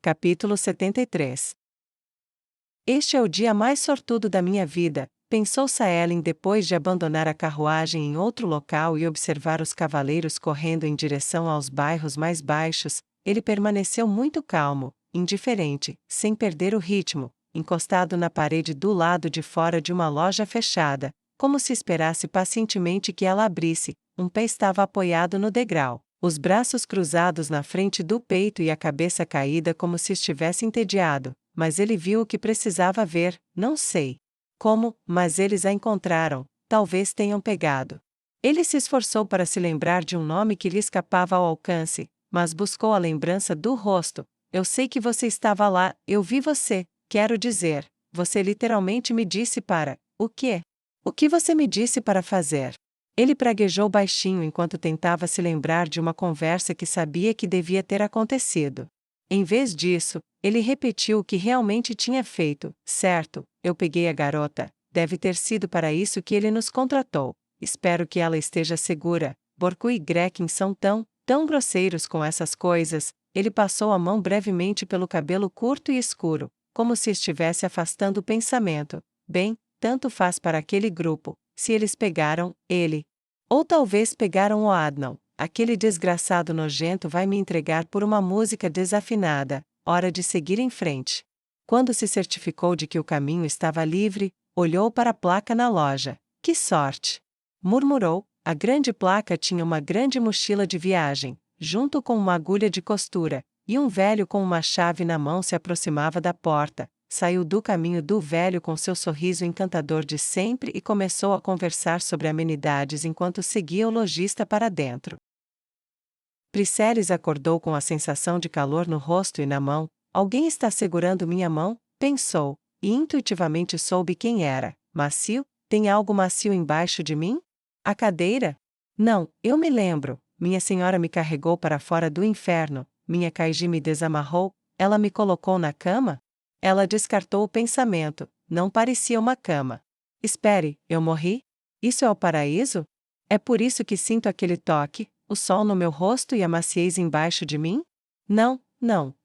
Capítulo 73. Este é o dia mais sortudo da minha vida, pensou Saelin depois de abandonar a carruagem em outro local e observar os cavaleiros correndo em direção aos bairros mais baixos. Ele permaneceu muito calmo, indiferente, sem perder o ritmo, encostado na parede do lado de fora de uma loja fechada, como se esperasse pacientemente que ela abrisse. Um pé estava apoiado no degrau, os braços cruzados na frente do peito e a cabeça caída como se estivesse entediado, mas ele viu o que precisava ver, não sei como, mas eles a encontraram, talvez tenham pegado. Ele se esforçou para se lembrar de um nome que lhe escapava ao alcance, mas buscou a lembrança do rosto. Eu sei que você estava lá, eu vi você, quero dizer, você literalmente me disse para, o quê? O que você me disse para fazer? Ele praguejou baixinho enquanto tentava se lembrar de uma conversa que sabia que devia ter acontecido. Em vez disso, ele repetiu o que realmente tinha feito. Certo, eu peguei a garota, deve ter sido para isso que ele nos contratou. Espero que ela esteja segura. Borku e Grekin são tão grosseiros com essas coisas. Ele passou a mão brevemente pelo cabelo curto e escuro, como se estivesse afastando o pensamento. Bem, tanto faz para aquele grupo, se eles pegaram ele. Ou talvez pegaram o Adnan. Aquele desgraçado nojento vai me entregar por uma música desafinada. Hora de seguir em frente. Quando se certificou de que o caminho estava livre, olhou para a placa na loja. Que sorte! Murmurou. A grande placa tinha uma grande mochila de viagem, junto com uma agulha de costura, e um velho com uma chave na mão se aproximava da porta. Saiu do caminho do velho com seu sorriso encantador de sempre e começou a conversar sobre amenidades enquanto seguia o lojista para dentro. Priceles acordou com a sensação de calor no rosto e na mão. Alguém está segurando minha mão, pensou, e intuitivamente soube quem era. Macio? Tem algo macio embaixo de mim? A cadeira? Não, eu me lembro. Minha senhora me carregou para fora do inferno, minha Kaiji me desamarrou, ela me colocou na cama? Ela descartou o pensamento, não parecia uma cama. Espere, eu morri? Isso é o paraíso? É por isso que sinto aquele toque, o sol no meu rosto e a maciez embaixo de mim? Não,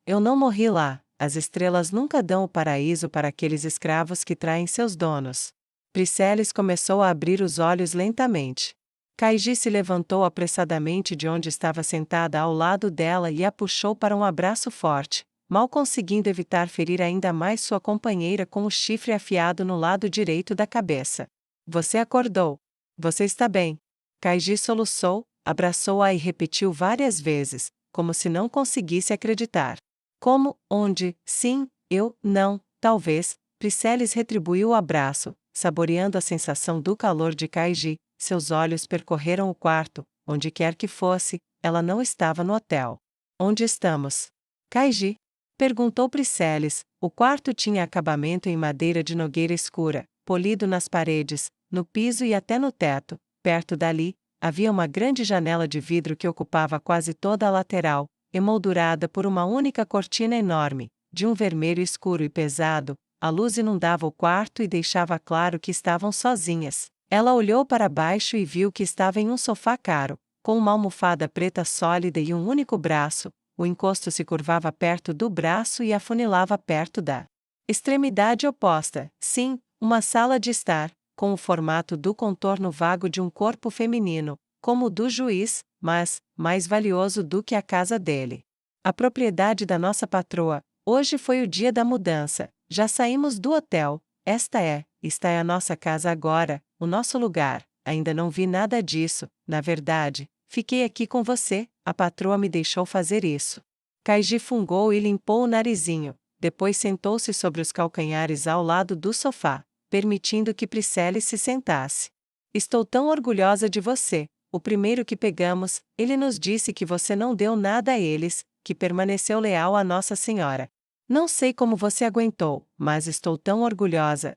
eu não morri lá. As estrelas nunca dão o paraíso para aqueles escravos que traem seus donos. Priceles começou a abrir os olhos lentamente. Kaiji se levantou apressadamente de onde estava sentada ao lado dela e a puxou para um abraço forte, mal conseguindo evitar ferir ainda mais sua companheira com o chifre afiado no lado direito da cabeça. Você acordou. Você está bem. Kaiji soluçou, abraçou-a e repetiu várias vezes, como se não conseguisse acreditar. Como, onde, sim, eu, não, talvez. Priceles retribuiu o abraço, saboreando a sensação do calor de Kaiji. Seus olhos percorreram o quarto, onde quer que fosse, ela não estava no hotel. Onde estamos? Kaiji? Perguntou Priceles. O quarto tinha acabamento em madeira de nogueira escura, polido nas paredes, no piso e até no teto. Perto dali, havia uma grande janela de vidro que ocupava quase toda a lateral, emoldurada por uma única cortina enorme, de um vermelho escuro e pesado. A luz inundava o quarto e deixava claro que estavam sozinhas. Ela olhou para baixo e viu que estava em um sofá caro, com uma almofada preta sólida e um único braço. O encosto se curvava perto do braço e afunilava perto da extremidade oposta. Sim, uma sala de estar, com o formato do contorno vago de um corpo feminino, como o do juiz, mas mais valioso do que a casa dele. A propriedade da nossa patroa. Hoje foi o dia da mudança. Já saímos do hotel. Esta é a nossa casa agora, o nosso lugar. Ainda não vi nada disso, na verdade. Fiquei aqui com você, a patroa me deixou fazer isso. Kaiji fungou e limpou o narizinho, depois sentou-se sobre os calcanhares ao lado do sofá, permitindo que Priceles se sentasse. Estou tão orgulhosa de você. O primeiro que pegamos, ele nos disse que você não deu nada a eles, que permaneceu leal a Nossa Senhora. Não sei como você aguentou, mas estou tão orgulhosa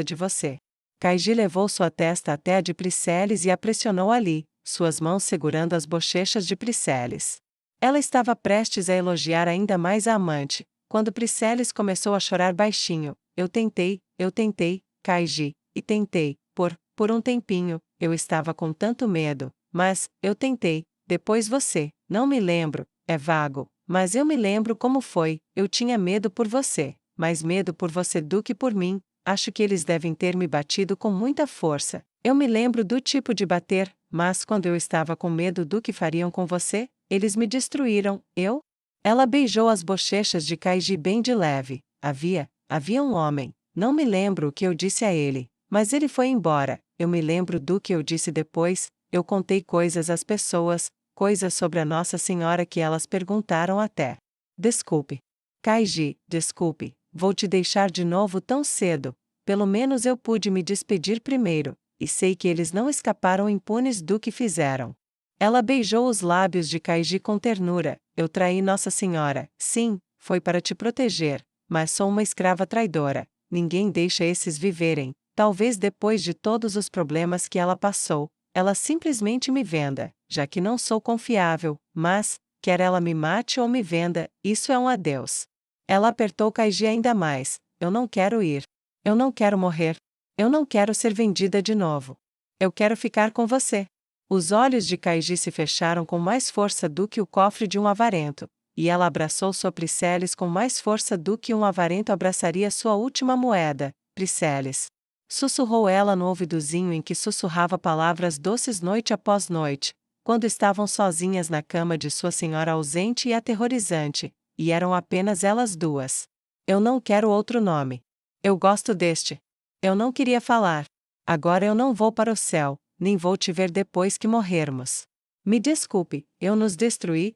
de você. Kaiji levou sua testa até a de Priceles e a pressionou ali, suas mãos segurando as bochechas de Priceles. Ela estava prestes a elogiar ainda mais a amante, quando Priceles começou a chorar baixinho. Eu tentei, Kaiji, e tentei, por um tempinho, eu estava com tanto medo, mas, eu tentei, depois você, não me lembro, é vago, Mas eu me lembro como foi, eu tinha medo por você, mais medo por você do que por mim, acho que eles devem ter me batido com muita força. Eu me lembro do tipo de bater, mas quando eu estava com medo do que fariam com você, eles me destruíram, eu? Ela beijou as bochechas de Kaiji bem de leve. Havia um homem. Não me lembro o que eu disse a ele, mas ele foi embora. Eu me lembro do que eu disse depois, eu contei coisas às pessoas, coisas sobre a Nossa Senhora que elas perguntaram até. Desculpe. Kaiji, desculpe, vou te deixar de novo tão cedo. Pelo menos eu pude me despedir primeiro, e sei que eles não escaparam impunes do que fizeram. Ela beijou os lábios de Kaiji com ternura. Eu traí Nossa Senhora. Sim, foi para te proteger, mas sou uma escrava traidora. Ninguém deixa esses viverem. Talvez depois de todos os problemas que ela passou, ela simplesmente me venda, já que não sou confiável, mas, quer ela me mate ou me venda, isso é um adeus. Ela apertou Kaiji ainda mais. Eu não quero ir. Eu não quero morrer. Eu não quero ser vendida de novo. Eu quero ficar com você. Os olhos de Kaiji se fecharam com mais força do que o cofre de um avarento, e ela abraçou sua Priceles com mais força do que um avarento abraçaria sua última moeda. Priceles. Sussurrou ela no ouvidozinho em que sussurrava palavras doces noite após noite, quando estavam sozinhas na cama de sua senhora ausente e aterrorizante, e eram apenas elas duas. Eu não quero outro nome. Eu gosto deste. Eu não queria falar. Agora eu não vou para o céu, nem vou te ver depois que morrermos. Me desculpe, eu nos destruí,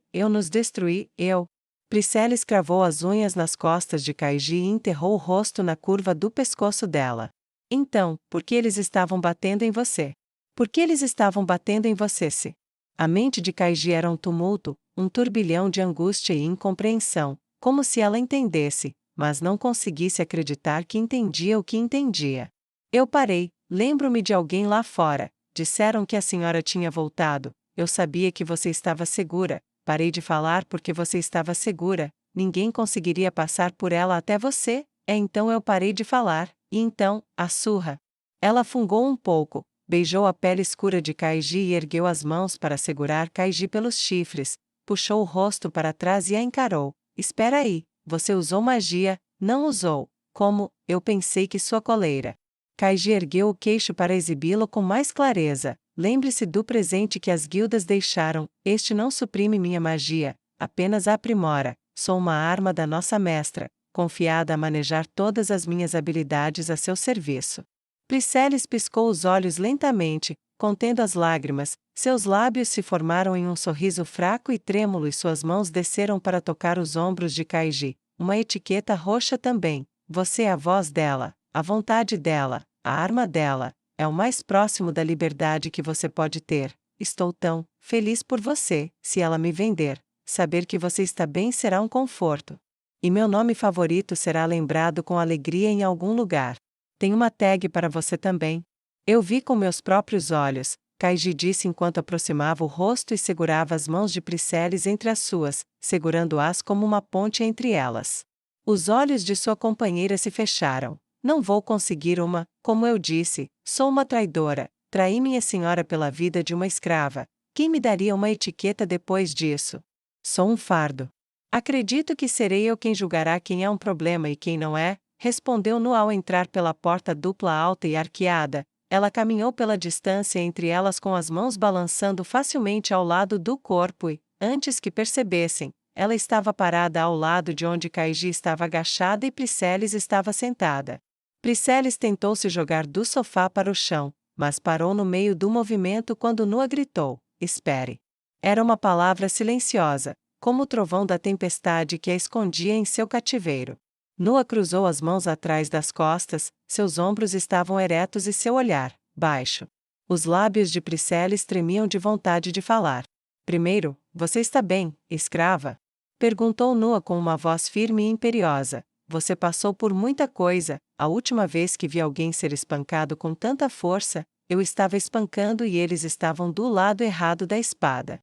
eu. Priceles cravou as unhas nas costas de Kaiji e enterrou o rosto na curva do pescoço dela. Então, por que eles estavam batendo em você? Por que eles estavam batendo em você se? A mente de Kaiji era um tumulto, um turbilhão de angústia e incompreensão, como se ela entendesse, mas não conseguisse acreditar que entendia o que entendia. Eu parei, lembro-me de alguém lá fora, disseram que a senhora tinha voltado, eu sabia que você estava segura, parei de falar porque você estava segura, ninguém conseguiria passar por ela até você, então eu parei de falar, e então, a surra. Ela fungou um pouco, beijou a pele escura de Kaiji e ergueu as mãos para segurar Kaiji pelos chifres, puxou o rosto para trás e a encarou. Espera aí, você usou magia, não usou, como, eu pensei que sua coleira. Kaiji ergueu o queixo para exibi-lo com mais clareza. Lembre-se do presente que as guildas deixaram, este não suprime minha magia, apenas a aprimora, sou uma arma da nossa mestra, confiada a manejar todas as minhas habilidades a seu serviço. Priceles piscou os olhos lentamente, contendo as lágrimas, seus lábios se formaram em um sorriso fraco e trêmulo e suas mãos desceram para tocar os ombros de Kaiji. Uma etiqueta roxa também, você é a voz dela, a vontade dela, a arma dela, é o mais próximo da liberdade que você pode ter. Estou tão feliz por você, se ela me vender. Saber que você está bem será um conforto. E meu nome favorito será lembrado com alegria em algum lugar. Tem uma tag para você também. Eu vi com meus próprios olhos, Kaiji disse enquanto aproximava o rosto e segurava as mãos de Priceles entre as suas, segurando-as como uma ponte entre elas. Os olhos de sua companheira se fecharam. Não vou conseguir como eu disse, sou uma traidora, traí minha senhora pela vida de uma escrava. Quem me daria uma etiqueta depois disso? Sou um fardo. Acredito que serei eu quem julgará quem é um problema e quem não é, respondeu Nu ao entrar pela porta dupla alta e arqueada. Ela caminhou pela distância entre elas com as mãos balançando facilmente ao lado do corpo e, antes que percebessem, ela estava parada ao lado de onde Kaiji estava agachada e Priceles estava sentada. Priceles tentou se jogar do sofá para o chão, mas parou no meio do movimento quando Nua gritou: espere. Era uma palavra silenciosa, como o trovão da tempestade que a escondia em seu cativeiro. Nua cruzou as mãos atrás das costas, seus ombros estavam eretos e seu olhar, baixo. Os lábios de Priceles tremiam de vontade de falar. Primeiro, você está bem, escrava? Perguntou Nua com uma voz firme e imperiosa. Você passou por muita coisa, a última vez que vi alguém ser espancado com tanta força, eu estava espancando e eles estavam do lado errado da espada.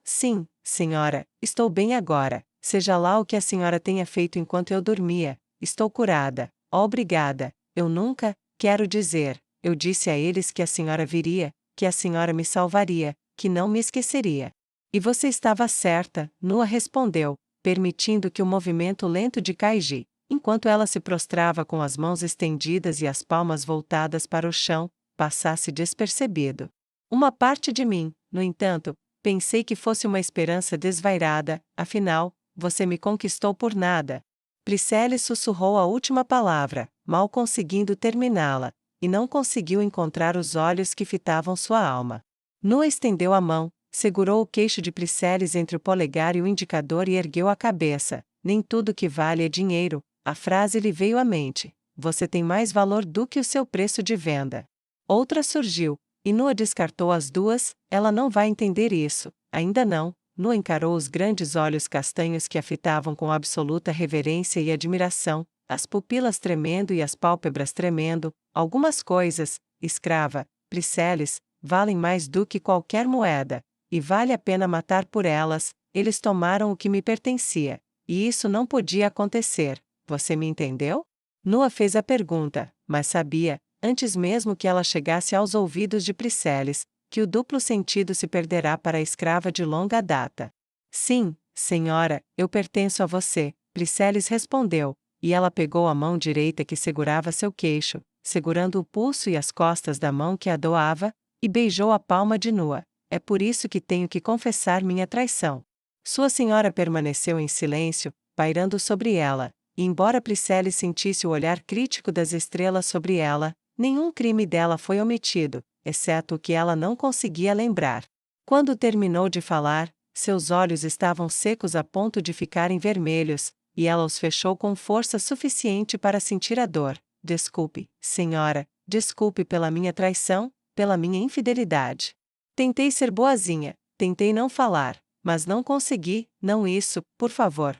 Sim, senhora, estou bem agora, seja lá o que a senhora tenha feito enquanto eu dormia, estou curada, obrigada, eu nunca, quero dizer, eu disse a eles que a senhora viria, que a senhora me salvaria, que não me esqueceria. E você estava certa, Nua respondeu, permitindo que o movimento lento de Kaiji, enquanto ela se prostrava com as mãos estendidas e as palmas voltadas para o chão, passasse despercebido. Uma parte de mim, no entanto, pensei que fosse uma esperança desvairada, afinal, você me conquistou por nada. Priscille sussurrou a última palavra, mal conseguindo terminá-la, e não conseguiu encontrar os olhos que fitavam sua alma. Nua estendeu a mão, segurou o queixo de Priscille entre o polegar e o indicador e ergueu a cabeça. Nem tudo que vale é dinheiro, a frase lhe veio à mente. Você tem mais valor do que o seu preço de venda. Outra surgiu, e Nua descartou as duas. Ela não vai entender isso, ainda não. Nua encarou os grandes olhos castanhos que a fitavam com absoluta reverência e admiração, as pupilas tremendo e as pálpebras tremendo. Algumas coisas, escrava, Priscille, valem mais do que qualquer moeda, e vale a pena matar por elas. Eles tomaram o que me pertencia, e isso não podia acontecer. Você me entendeu? Nua fez a pergunta, mas sabia, antes mesmo que ela chegasse aos ouvidos de Priscille, que o duplo sentido se perderá para a escrava de longa data. Sim, senhora, eu pertenço a você, Priscille respondeu, e ela pegou a mão direita que segurava seu queixo, segurando o pulso e as costas da mão que a doava, e beijou a palma de Nua. É por isso que tenho que confessar minha traição. Sua senhora permaneceu em silêncio, pairando sobre ela, e embora Priscille sentisse o olhar crítico das estrelas sobre ela, nenhum crime dela foi omitido, exceto o que ela não conseguia lembrar. Quando terminou de falar, seus olhos estavam secos a ponto de ficarem vermelhos, e ela os fechou com força suficiente para sentir a dor. Desculpe, senhora, desculpe pela minha traição, pela minha infidelidade. Tentei ser boazinha, tentei não falar, mas não consegui. Não isso, por favor,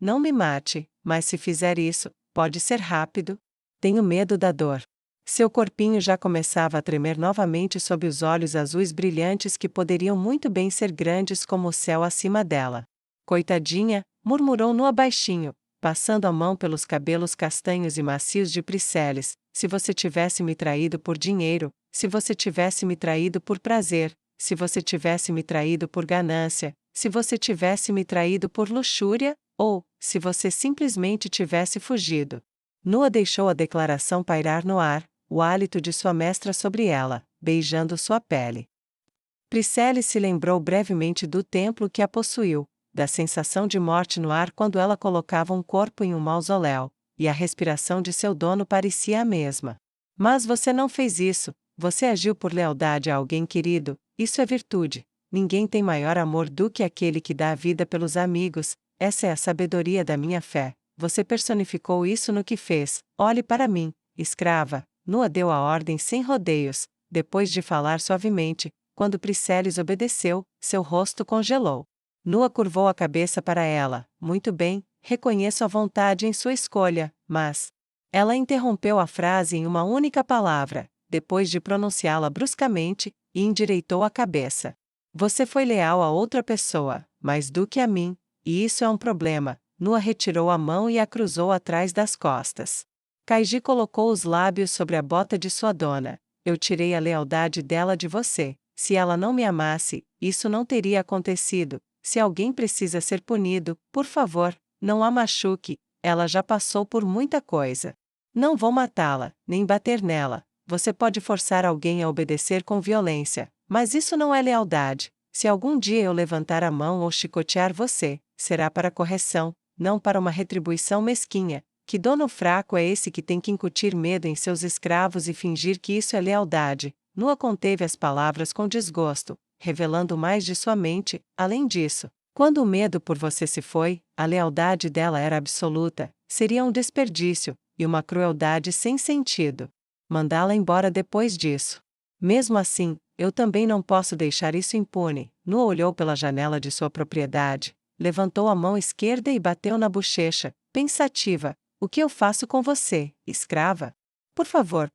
não me mate, mas se fizer isso, pode ser rápido. Tenho medo da dor. Seu corpinho já começava a tremer novamente sob os olhos azuis brilhantes que poderiam muito bem ser grandes como o céu acima dela. Coitadinha, murmurou Nua baixinho, passando a mão pelos cabelos castanhos e macios de Priscille. Se você tivesse me traído por dinheiro, se você tivesse me traído por prazer, se você tivesse me traído por ganância, se você tivesse me traído por luxúria, ou, se você simplesmente tivesse fugido. Nua deixou a declaração pairar no ar, o hálito de sua mestra sobre ela, beijando sua pele. Priscille se lembrou brevemente do templo que a possuiu, da sensação de morte no ar quando ela colocava um corpo em um mausoléu, e a respiração de seu dono parecia a mesma. Mas você não fez isso, você agiu por lealdade a alguém querido, isso é virtude. Ninguém tem maior amor do que aquele que dá a vida pelos amigos, essa é a sabedoria da minha fé. Você personificou isso no que fez. Olhe para mim, escrava. Nua deu a ordem sem rodeios. Depois de falar suavemente, quando Priscille obedeceu, seu rosto congelou. Nua curvou a cabeça para ela. Muito bem, reconheço a vontade em sua escolha, mas... Ela interrompeu a frase em uma única palavra, depois de pronunciá-la bruscamente, e endireitou a cabeça. Você foi leal a outra pessoa, mais do que a mim, e isso é um problema. Nua retirou a mão e a cruzou atrás das costas. Kaiji colocou os lábios sobre a bota de sua dona. Eu tirei a lealdade dela de você. Se ela não me amasse, isso não teria acontecido. Se alguém precisa ser punido, por favor, não a machuque. Ela já passou por muita coisa. Não vou matá-la, nem bater nela. Você pode forçar alguém a obedecer com violência, mas isso não é lealdade. Se algum dia eu levantar a mão ou chicotear você, será para correção, não para uma retribuição mesquinha. Que dono fraco é esse que tem que incutir medo em seus escravos e fingir que isso é lealdade? Nua conteve as palavras com desgosto, revelando mais de sua mente. Além disso, quando o medo por você se foi, a lealdade dela era absoluta. Seria um desperdício, e uma crueldade sem sentido. Mandá-la embora depois disso. Mesmo assim, eu também não posso deixar isso impune. Nua olhou pela janela de sua propriedade, levantou a mão esquerda e bateu na bochecha, pensativa. O que eu faço com você, escrava? Por favor.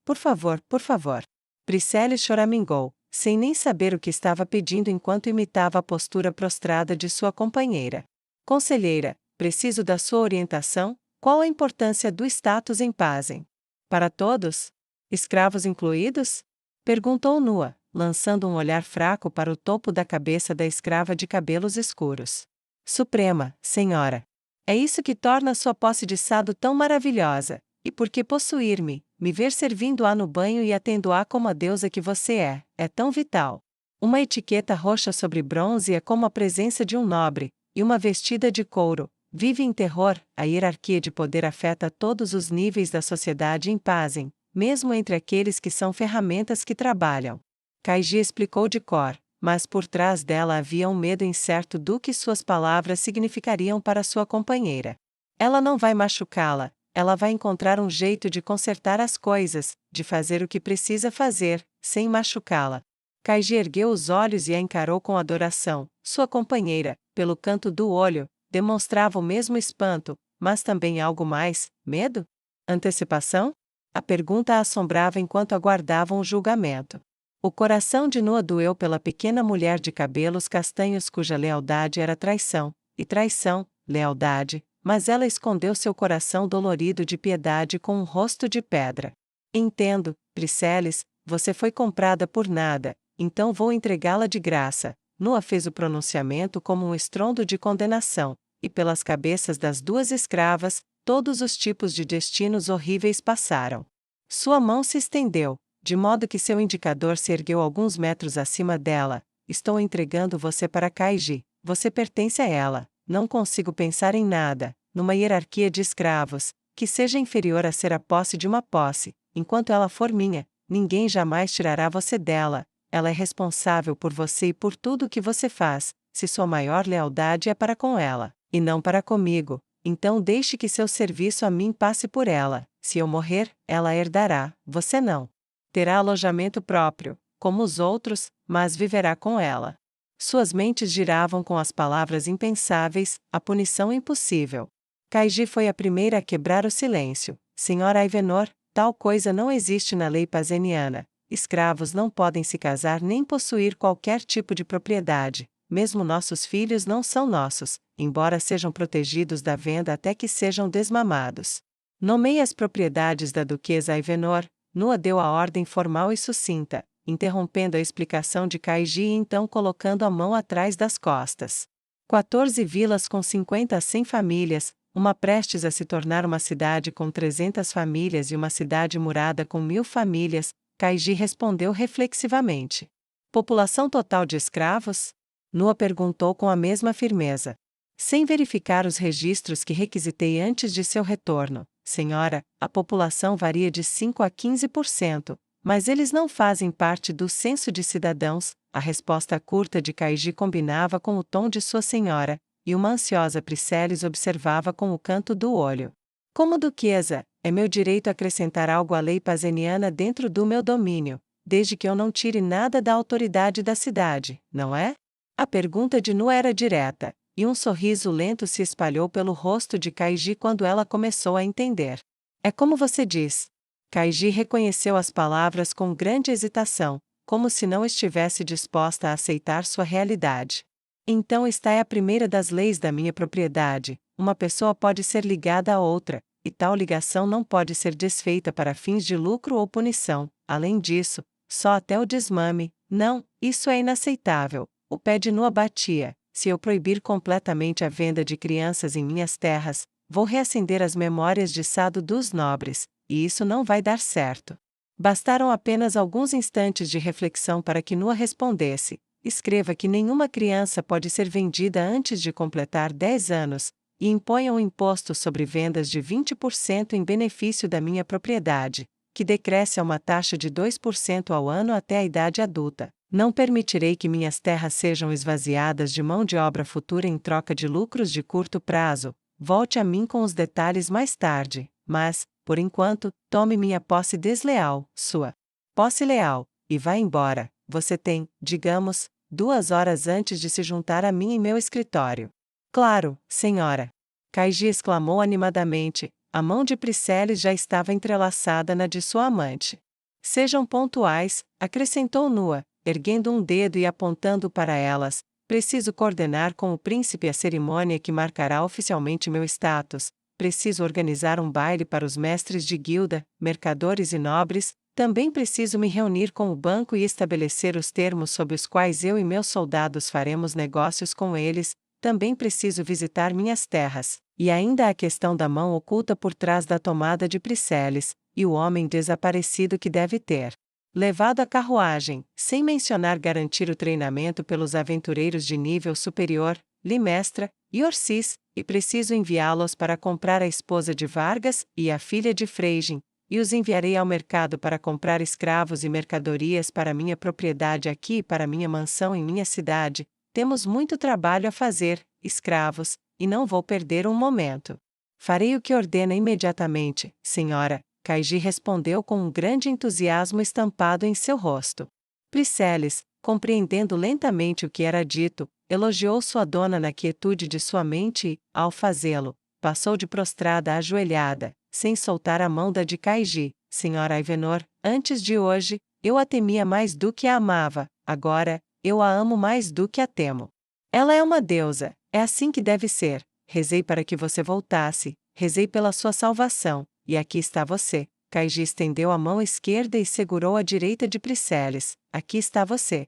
Priscille choramingou, sem nem saber o que estava pedindo enquanto imitava a postura prostrada de sua companheira. Conselheira, preciso da sua orientação. Qual a importância do status em Pazem? Para todos? Escravos incluídos? Perguntou Nua, lançando um olhar fraco para o topo da cabeça da escrava de cabelos escuros. Suprema, Senhora. É isso que torna sua posse de sado tão maravilhosa, e porque possuir-me, me ver servindo-a no banho e atendo-a como a deusa que você é tão vital. Uma etiqueta roxa sobre bronze é como a presença de um nobre, e uma vestida de couro, vive em terror. A hierarquia de poder afeta todos os níveis da sociedade em pazem, mesmo entre aqueles que são ferramentas que trabalham. Kaiji explicou de cor, mas por trás dela havia um medo incerto do que suas palavras significariam para sua companheira. Ela não vai machucá-la, ela vai encontrar um jeito de consertar as coisas, de fazer o que precisa fazer, sem machucá-la. Kaiji ergueu os olhos e a encarou com adoração. Sua companheira, pelo canto do olho, demonstrava o mesmo espanto, mas também algo mais: medo? Antecipação? A pergunta a assombrava enquanto aguardavam o julgamento. O coração de Noa doeu pela pequena mulher de cabelos castanhos cuja lealdade era traição, e traição, lealdade, mas ela escondeu seu coração dolorido de piedade com um rosto de pedra. Entendo, Priscelis, você foi comprada por nada, então vou entregá-la de graça. Noa fez o pronunciamento como um estrondo de condenação, e pelas cabeças das duas escravas, todos os tipos de destinos horríveis passaram. Sua mão se estendeu, de modo que seu indicador se ergueu alguns metros acima dela. Estou entregando você para Kaiji, você pertence a ela. Não consigo pensar em nada, numa hierarquia de escravos, que seja inferior a ser a posse de uma posse. Enquanto ela for minha, ninguém jamais tirará você dela. Ela é responsável por você e por tudo o que você faz. Se sua maior lealdade é para com ela, e não para comigo, então deixe que seu serviço a mim passe por ela. Se eu morrer, ela herdará, você não. Terá alojamento próprio, como os outros, mas viverá com ela. Suas mentes giravam com as palavras impensáveis, a punição impossível. Kaiji foi a primeira a quebrar o silêncio. Senhora Aivenor, tal coisa não existe na lei pazeniana. Escravos não podem se casar nem possuir qualquer tipo de propriedade. Mesmo nossos filhos não são nossos, embora sejam protegidos da venda até que sejam desmamados. Nomeie as propriedades da duquesa Aivenor. Noa deu a ordem formal e sucinta, interrompendo a explicação de Kaiji e então colocando a mão atrás das costas. 14 vilas com 50 a 100 famílias, uma prestes a se tornar uma cidade com 300 famílias e uma cidade murada com 1000 famílias, Kaiji respondeu reflexivamente. População total de escravos? Noa perguntou com a mesma firmeza. Sem verificar os registros que requisitei antes de seu retorno, senhora, a população varia de 5 a 15%, mas eles não fazem parte do censo de cidadãos. A resposta curta de Kaiji combinava com o tom de sua senhora, e uma ansiosa Priscelis observava com o canto do olho. Como duquesa, é meu direito acrescentar algo à lei pazeniana dentro do meu domínio, desde que eu não tire nada da autoridade da cidade, não é? A pergunta de Nu era direta, e um sorriso lento se espalhou pelo rosto de Kaiji quando ela começou a entender. É como você diz. Kaiji reconheceu as palavras com grande hesitação, como se não estivesse disposta a aceitar sua realidade. Então esta é a primeira das leis da minha propriedade: uma pessoa pode ser ligada a outra, e tal ligação não pode ser desfeita para fins de lucro ou punição. Além disso, só até o desmame. Não, isso é inaceitável. O pé de Nu batia. Se eu proibir completamente a venda de crianças em minhas terras, vou reacender as memórias de Sado dos nobres, e isso não vai dar certo. Bastaram apenas alguns instantes de reflexão para que Nua respondesse: escreva que nenhuma criança pode ser vendida antes de completar 10 anos, e imponha um imposto sobre vendas de 20% em benefício da minha propriedade, que decresce a uma taxa de 2% ao ano até a idade adulta. Não permitirei que minhas terras sejam esvaziadas de mão de obra futura em troca de lucros de curto prazo. Volte a mim com os detalhes mais tarde, mas, por enquanto, tome minha posse desleal, sua posse leal, e vá embora. Você tem, digamos, 2 horas antes de se juntar a mim em meu escritório. Claro, senhora. Kaiji exclamou animadamente. A mão de Priscelis já estava entrelaçada na de sua amante. Sejam pontuais, acrescentou Nua, erguendo um dedo e apontando para elas. Preciso coordenar com o príncipe a cerimônia que marcará oficialmente meu status. Preciso organizar um baile para os mestres de guilda, mercadores e nobres. Também preciso me reunir com o banco e estabelecer os termos sob os quais eu e meus soldados faremos negócios com eles. também preciso visitar minhas terras. E ainda a questão da mão oculta por trás da tomada de Prisceles, e o homem desaparecido que deve ter levado a carruagem, sem mencionar garantir o treinamento pelos aventureiros de nível superior, Limestra e Orsis, e preciso enviá-los para comprar a esposa de Vargas e a filha de Freigem, e os enviarei ao mercado para comprar escravos e mercadorias para minha propriedade aqui e para minha mansão em minha cidade. Temos muito trabalho a fazer, escravos, e não vou perder um momento. Farei o que ordena imediatamente, senhora, Kaiji respondeu com um grande entusiasmo estampado em seu rosto. Prisceles, compreendendo lentamente o que era dito, elogiou sua dona na quietude de sua mente e, ao fazê-lo, passou de prostrada a ajoelhada, sem soltar a mão da de Kaiji. Senhora Ivenor, antes de hoje, eu a temia mais do que a amava, agora, eu a amo mais do que a temo. Ela é uma deusa, é assim que deve ser. Rezei para que você voltasse, rezei pela sua salvação, e aqui está você. Kaiji estendeu a mão esquerda e segurou a direita de Prisceles. Aqui está você.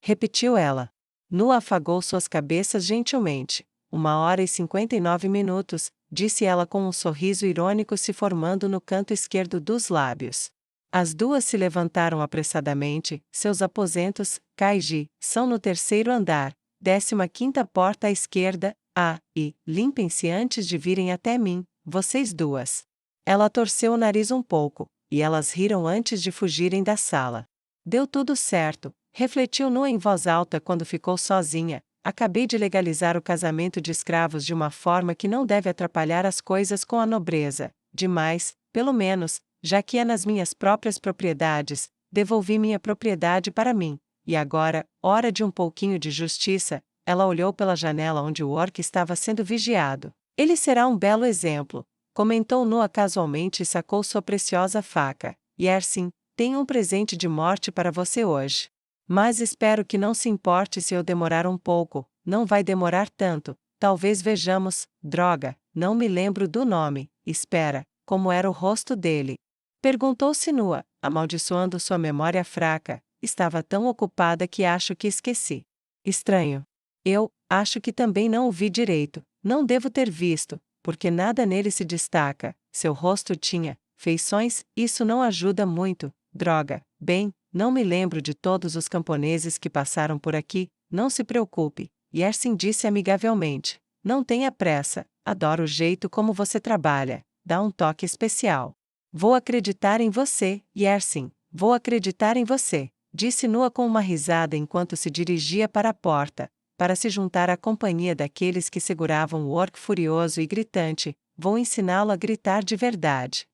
Repetiu ela. Nu afagou suas cabeças gentilmente. 1h59, disse ela com um sorriso irônico se formando no canto esquerdo dos lábios. As duas se levantaram apressadamente. Seus aposentos, Kaiji, são no terceiro andar, 15ª porta à esquerda, e limpem-se antes de virem até mim, vocês duas. Ela torceu o nariz um pouco, e elas riram antes de fugirem da sala. Deu tudo certo, refletiu Nu em voz alta quando ficou sozinha. Acabei de legalizar o casamento de escravos de uma forma que não deve atrapalhar as coisas com a nobreza. Demais, pelo menos, já que é nas minhas próprias propriedades, devolvi minha propriedade para mim. E agora, hora de um pouquinho de justiça. Ela olhou pela janela onde o orc estava sendo vigiado. Ele será um belo exemplo, comentou Noa casualmente e sacou sua preciosa faca. Yersin, tenho um presente de morte para você hoje. Mas espero que não se importe se eu demorar um pouco, não vai demorar tanto. Talvez vejamos. Droga, não me lembro do nome. Espera, como era o rosto dele? Perguntou-se Nua, amaldiçoando sua memória fraca. Estava tão ocupada que acho que esqueci. Estranho. Eu acho que também não o vi direito. Não devo ter visto, porque nada nele se destaca. Seu rosto tinha feições, isso não ajuda muito. Droga. Bem, não me lembro de todos os camponeses que passaram por aqui. Não se preocupe. Yersin disse amigavelmente. Não tenha pressa. Adoro o jeito como você trabalha. Dá um toque especial. Vou acreditar em você, Yersin. Vou acreditar em você, disse Nua com uma risada enquanto se dirigia para a porta, para se juntar à companhia daqueles que seguravam o orc furioso e gritante. Vou ensiná-lo a gritar de verdade.